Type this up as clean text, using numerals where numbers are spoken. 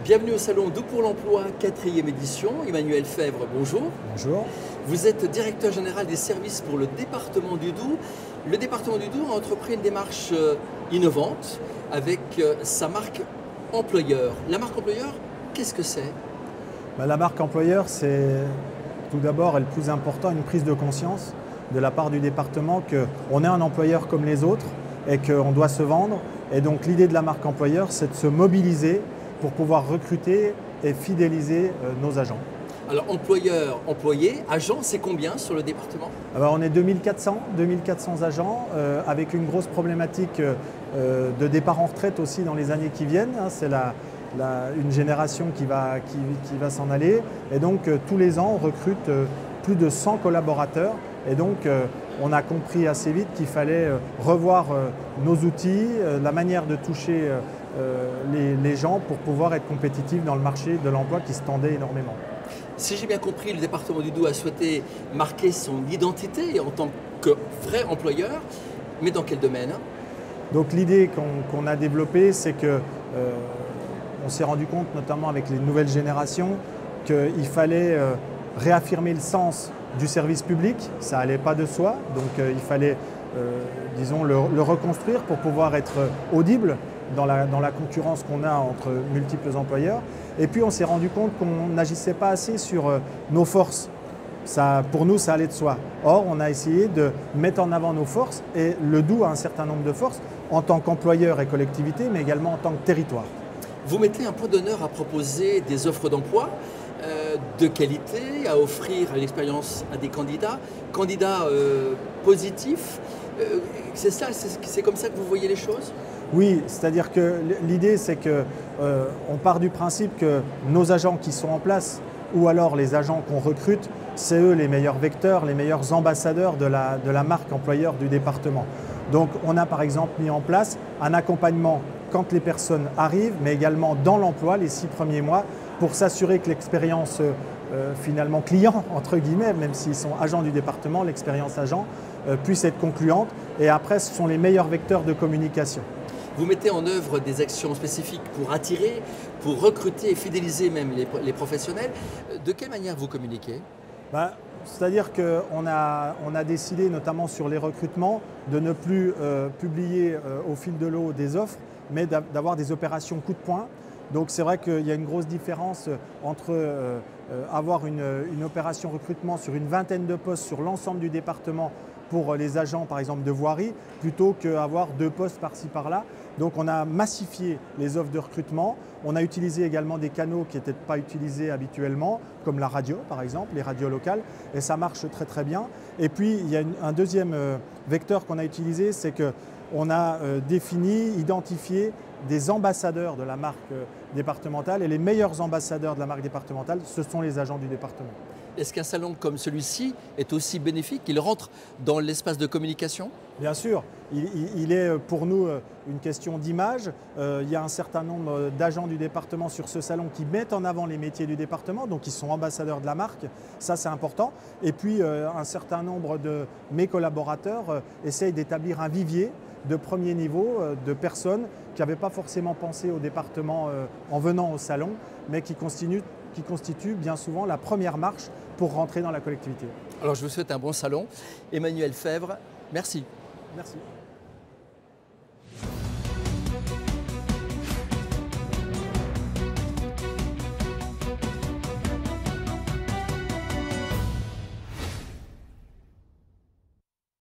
Bienvenue au salon Doux pour l'emploi, 4e édition. Emmanuel Fèvre, bonjour. Bonjour. Vous êtes directeur général des services pour le département du Doubs. Le département du Doubs a entrepris une démarche innovante avec sa marque employeur. La marque employeur, qu'est-ce que c'est? La marque employeur, c'est tout d'abord et le plus important, une prise de conscience de la part du département qu'on est un employeur comme les autres et qu'on doit se vendre. Et donc l'idée de la marque employeur, c'est de se mobiliser pour pouvoir recruter et fidéliser nos agents. Alors employeur, employé, agent, c'est combien sur le département? Alors, on est 2400 agents avec une grosse problématique de départ en retraite aussi dans les années qui viennent. C'est une génération qui va s'en aller. Et donc tous les ans, on recrute plus de 100 collaborateurs. Et donc on a compris assez vite qu'il fallait revoir nos outils, la manière de toucher les gens pour pouvoir être compétitifs dans le marché de l'emploi qui se tendait énormément. Si j'ai bien compris, le département du Doubs a souhaité marquer son identité en tant que vrai employeur, mais dans quel domaine? Donc l'idée qu'on a développée, c'est que on s'est rendu compte, notamment avec les nouvelles générations, qu'il fallait réaffirmer le sens du service public. Ça n'allait pas de soi, donc il fallait, disons, le reconstruire pour pouvoir être audible dans la concurrence qu'on a entre multiples employeurs. Et puis on s'est rendu compte qu'on n'agissait pas assez sur nos forces. Pour nous, ça allait de soi. Or, on a essayé de mettre en avant nos forces et le Doubs a un certain nombre de forces en tant qu'employeur et collectivité, mais également en tant que territoire. Vous mettez un point d'honneur à proposer des offres d'emploi de qualité, à offrir l'expérience à des candidats positifs. C'est ça, c'est comme ça que vous voyez les choses? Oui, c'est-à-dire que l'idée, c'est qu'on part du principe que nos agents qui sont en place ou alors les agents qu'on recrute, c'est eux les meilleurs vecteurs, les meilleurs ambassadeurs de la marque employeur du département. Donc on a par exemple mis en place un accompagnement quand les personnes arrivent, mais également dans l'emploi les 6 premiers mois pour s'assurer que l'expérience finalement client, entre guillemets, même s'ils sont agents du département, l'expérience agent puisse être concluante. Et après, ce sont les meilleurs vecteurs de communication. Vous mettez en œuvre des actions spécifiques pour attirer, pour recruter et fidéliser même les professionnels. De quelle manière vous communiquez? C'est-à-dire qu'on a décidé, notamment sur les recrutements, de ne plus publier au fil de l'eau des offres, mais d'avoir des opérations coup de poing. Donc c'est vrai qu'il y a une grosse différence entre avoir une opération recrutement sur une vingtaine de postes sur l'ensemble du département pour les agents par exemple de voirie, plutôt qu'avoir 2 postes par-ci par-là. Donc on a massifié les offres de recrutement. On a utilisé également des canaux qui n'étaient pas utilisés habituellement, comme la radio par exemple, les radios locales, et ça marche très très bien. Et puis il y a un deuxième vecteur qu'on a utilisé, c'est qu'on a défini, identifié des ambassadeurs de la marque départementale, et les meilleurs ambassadeurs de la marque départementale, ce sont les agents du département. Est-ce qu'un salon comme celui-ci est aussi bénéfique? Il rentre dans l'espace de communication? Bien sûr, il est pour nous une question d'image. Il y a un certain nombre d'agents du département sur ce salon qui mettent en avant les métiers du département, donc ils sont ambassadeurs de la marque, ça c'est important. Et puis un certain nombre de mes collaborateurs essayent d'établir un vivier de premier niveau de personnes qui n'avaient pas forcément pensé au département en venant au salon, mais qui constituent bien souvent la première marche pour rentrer dans la collectivité. Alors je vous souhaite un bon salon. Emmanuel Fèvre, merci. Merci.